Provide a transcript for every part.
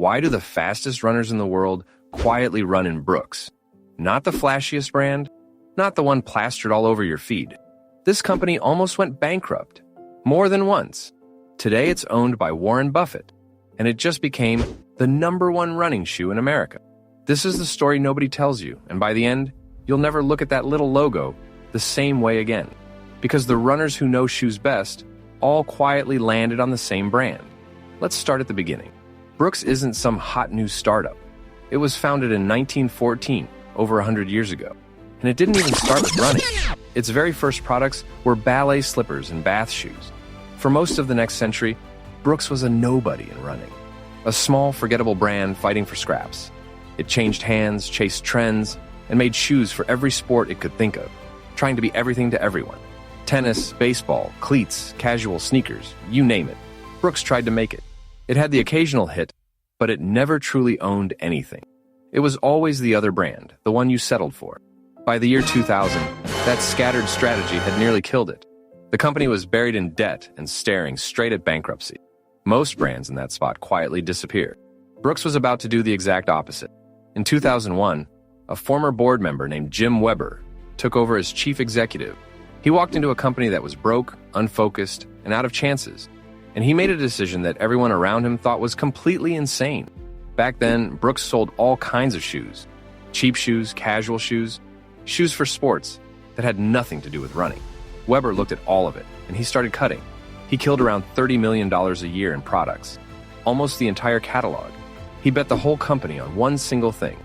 Why do the fastest runners in the world quietly run in Brooks? Not the flashiest brand, not the one plastered all over your feed. This company almost went bankrupt, more than once. Today it's owned by Warren Buffett, and it just became the #1 running shoe in America. This is the story nobody tells you, and by the end, you'll never look at that little logo the same way again. Because the runners who know shoes best all quietly landed on the same brand. Let's start at the beginning. Brooks isn't some hot new startup. It was founded in 1914, over 100 years ago. And it didn't even start with running. Its very first products were ballet slippers and bath shoes. For most of the next century, Brooks was a nobody in running. A small, forgettable brand fighting for scraps. It changed hands, chased trends, and made shoes for every sport it could think of, trying to be everything to everyone. Tennis, baseball, cleats, casual sneakers, you name it. Brooks tried to make it. It had the occasional hit, but it never truly owned anything. It was always the other brand, the one you settled for. By the year 2000, that scattered strategy had nearly killed it. The company was buried in debt and staring straight at bankruptcy. Most brands in that spot quietly disappeared. Brooks was about to do the exact opposite. In 2001, a former board member named Jim Weber took over as chief executive. He walked into a company that was broke, unfocused, and out of chances. And he made a decision that everyone around him thought was completely insane. Back then, Brooks sold all kinds of shoes. Cheap shoes, casual shoes, shoes for sports that had nothing to do with running. Weber looked at all of it, and he started cutting. He killed around $30 million a year in products, almost the entire catalog. He bet the whole company on one single thing: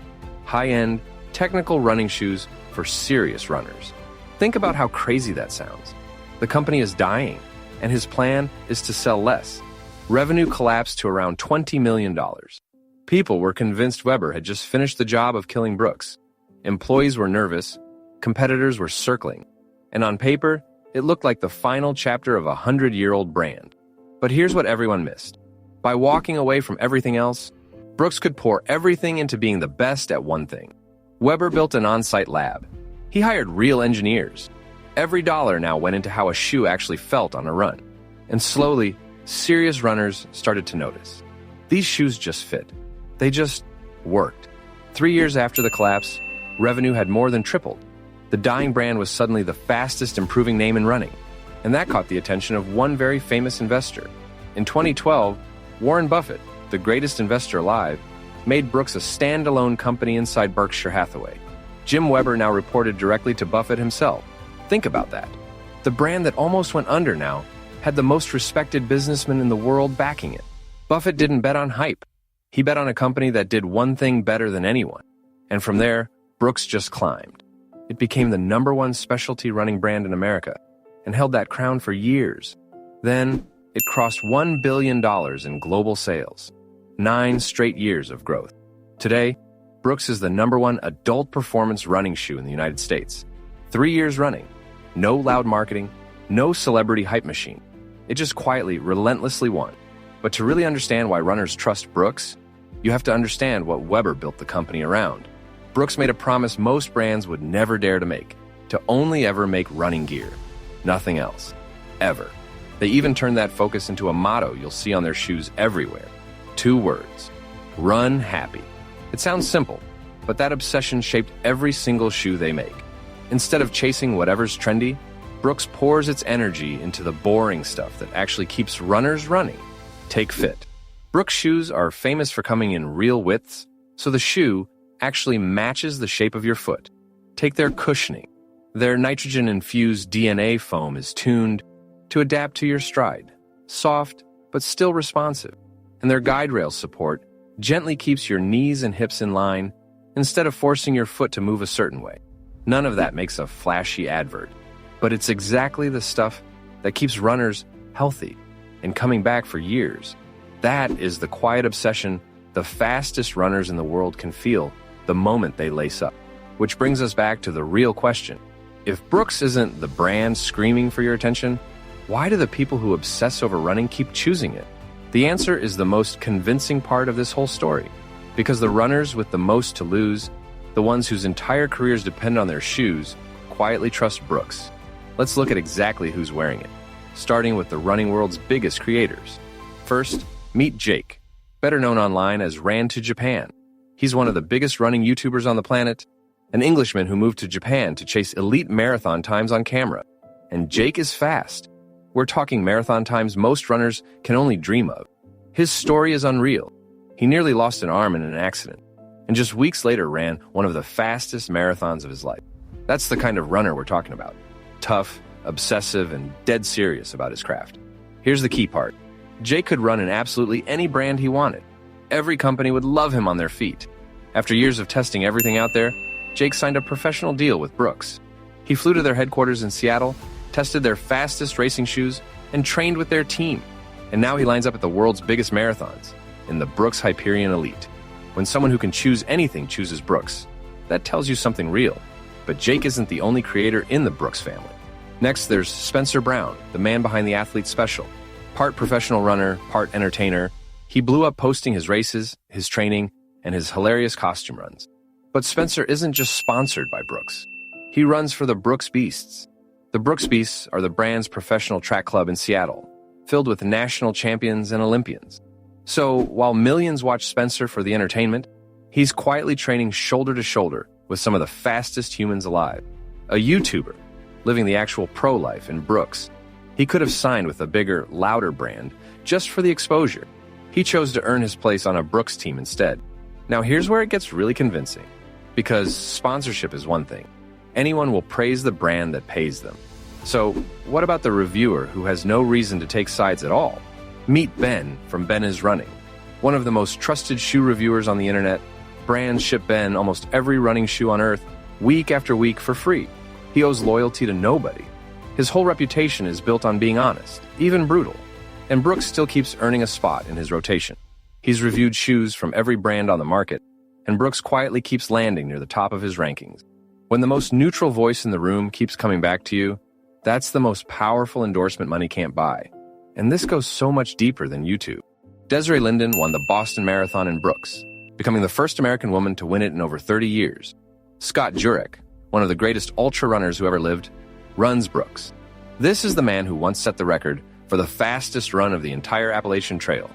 high-end, technical running shoes for serious runners. Think about how crazy that sounds. The company is dying, and his plan is to sell less. Revenue collapsed to around $20 million. People were convinced Weber had just finished the job of killing Brooks. Employees were nervous, competitors were circling, and on paper, it looked like the final chapter of a 100-year-old brand. But here's what everyone missed. By walking away from everything else, Brooks could pour everything into being the best at one thing. Weber built an on-site lab. He hired real engineers. Every dollar now went into how a shoe actually felt on a run. And slowly, serious runners started to notice. These shoes just fit. They just worked. 3 years after the collapse, revenue had more than tripled. The dying brand was suddenly the fastest improving name in running. And that caught the attention of one very famous investor. In 2012, Warren Buffett, the greatest investor alive, made Brooks a standalone company inside Berkshire Hathaway. Jim Weber now reported directly to Buffett himself. Think about that. The brand that almost went under now had the most respected businessman in the world backing it. Buffett didn't bet on hype. He bet on a company that did one thing better than anyone. And from there, Brooks just climbed. It became the #1 specialty running brand in America and held that crown for years. Then, it crossed $1 billion in global sales. 9 straight years of growth. Today, Brooks is the #1 adult performance running shoe in the United States. 3 years running. No loud marketing, no celebrity hype machine. It just quietly, relentlessly won. But to really understand why runners trust Brooks, you have to understand what Weber built the company around. Brooks made a promise most brands would never dare to make: to only ever make running gear. Nothing else. Ever. They even turned that focus into a motto you'll see on their shoes everywhere. 2 words: run happy. It sounds simple, but that obsession shaped every single shoe they make. Instead of chasing whatever's trendy, Brooks pours its energy into the boring stuff that actually keeps runners running. Take fit. Brooks shoes are famous for coming in real widths, so the shoe actually matches the shape of your foot. Take their cushioning. Their nitrogen-infused DNA foam is tuned to adapt to your stride. Soft, but still responsive. And their guide rail support gently keeps your knees and hips in line instead of forcing your foot to move a certain way. None of that makes a flashy advert, but it's exactly the stuff that keeps runners healthy and coming back for years. That is the quiet obsession the fastest runners in the world can feel the moment they lace up. Which brings us back to the real question. If Brooks isn't the brand screaming for your attention, why do the people who obsess over running keep choosing it? The answer is the most convincing part of this whole story. Because the runners with the most to lose, the ones whose entire careers depend on their shoes, quietly trust Brooks. Let's look at exactly who's wearing it, starting with the running world's biggest creators. First, meet Jake. better known online as Ran to Japan. He's one of the biggest running YouTubers on the planet, an Englishman who moved to Japan to chase elite marathon times on camera. And Jake is fast. We're talking marathon times most runners can only dream of. His story is unreal. He nearly lost an arm in an accident, and just weeks later ran one of the fastest marathons of his life. That's the kind of runner we're talking about. Tough, obsessive, and dead serious about his craft. Here's the key part. Jake could run in absolutely any brand he wanted. Every company would love him on their feet. After years of testing everything out there, Jake signed a professional deal with Brooks. He flew to their headquarters in Seattle, tested their fastest racing shoes, and trained with their team. And now he lines up at the world's biggest marathons, in the Brooks Hyperion Elite. When someone who can choose anything chooses Brooks, that tells you something real. But Jake isn't the only creator in the Brooks family. Next, there's Spencer Brown, the man behind the Athlete Special. Part professional runner, part entertainer, he blew up posting his races, his training, and his hilarious costume runs. But Spencer isn't just sponsored by Brooks. He runs for the Brooks Beasts. The Brooks Beasts are the brand's professional track club in Seattle, filled with national champions and Olympians. So, while millions watch Spencer for the entertainment, he's quietly training shoulder to shoulder with some of the fastest humans alive. A YouTuber, living the actual pro life in Brooks. He could have signed with a bigger, louder brand just for the exposure. He chose to earn his place on a Brooks team instead. Now here's where it gets really convincing. Because sponsorship is one thing. Anyone will praise the brand that pays them. So, what about the reviewer who has no reason to take sides at all? Meet Ben from Ben is Running. One of the most trusted shoe reviewers on the internet, brands ship Ben almost every running shoe on earth, week after week for free. He owes loyalty to nobody. His whole reputation is built on being honest, even brutal. And Brooks still keeps earning a spot in his rotation. He's reviewed shoes from every brand on the market, and Brooks quietly keeps landing near the top of his rankings. When the most neutral voice in the room keeps coming back to you, that's the most powerful endorsement money can't buy. And this goes so much deeper than YouTube. Desiree Linden won the Boston Marathon in Brooks, becoming the first American woman to win it in over 30 years. Scott Jurek, one of the greatest ultra runners who ever lived, runs Brooks. This is the man who once set the record for the fastest run of the entire Appalachian Trail,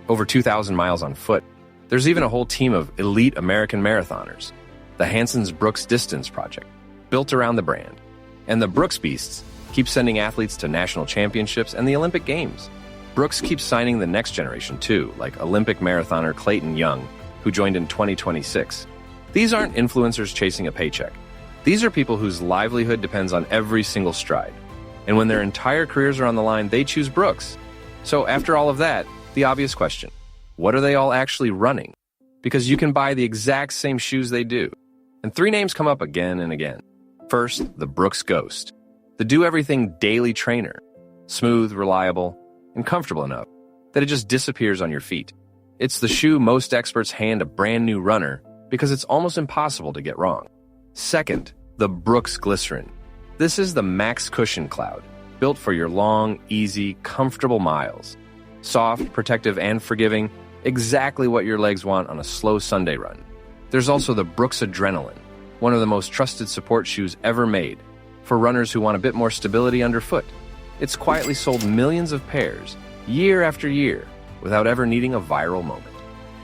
over 2,000 miles on foot. There's even a whole team of elite American marathoners, the Hanson's Brooks Distance Project, built around the brand. And the Brooks Beasts keep sending athletes to national championships and the Olympic Games. Brooks keeps signing the next generation too, like Olympic marathoner Clayton Young, who joined in 2026. These aren't influencers chasing a paycheck. These are people whose livelihood depends on every single stride. And when their entire careers are on the line, they choose Brooks. So after all of that, the obvious question, what are they all actually running? Because you can buy the exact same shoes they do. And three names come up again and again. First, the Brooks Ghost, the do-everything daily trainer, smooth, reliable, and comfortable enough that it just disappears on your feet. It's the shoe most experts hand a brand new runner because it's almost impossible to get wrong. Second, the Brooks Glycerin. This is the max cushion cloud, built for your long, easy, comfortable miles. Soft, protective, and forgiving, exactly what your legs want on a slow Sunday run. There's also the Brooks Adrenaline, one of the most trusted support shoes ever made, for runners who want a bit more stability underfoot. It's quietly sold millions of pairs, year after year, without ever needing a viral moment.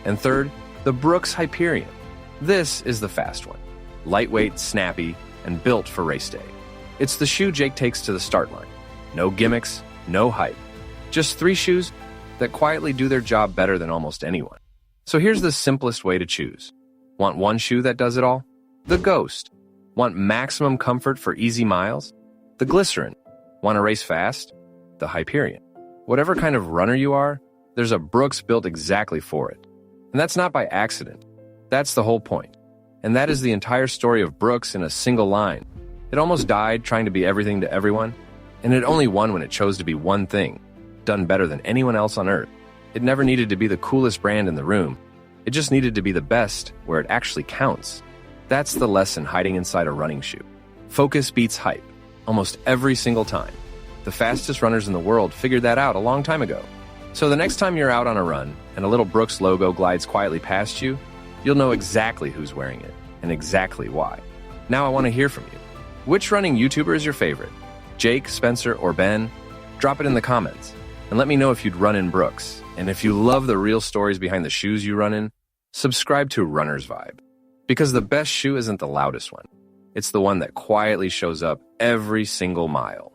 And third, the Brooks Hyperion. This is the fast one. Lightweight, snappy, and built for race day. It's the shoe Jake takes to the start line. No gimmicks, no hype. Just three shoes that quietly do their job better than almost anyone. So here's the simplest way to choose. Want one shoe that does it all? The Ghost. Want maximum comfort for easy miles? The Glycerin. Want to race fast? The Hyperion. Whatever kind of runner you are, there's a Brooks built exactly for it. And that's not by accident. That's the whole point. And that is the entire story of Brooks in a single line. It almost died trying to be everything to everyone, and it only won when it chose to be one thing, done better than anyone else on earth. It never needed to be the coolest brand in the room. It just needed to be the best where it actually counts. That's the lesson hiding inside a running shoe. Focus beats hype, almost every single time. The fastest runners in the world figured that out a long time ago. So the next time you're out on a run and a little Brooks logo glides quietly past you, you'll know exactly who's wearing it and exactly why. Now I want to hear from you. Which running YouTuber is your favorite? Jake, Spencer, or Ben? Drop it in the comments. And let me know if you'd run in Brooks. And if you love the real stories behind the shoes you run in, subscribe to Runner's Vibe. Because the best shoe isn't the loudest one. It's the one that quietly shows up every single mile.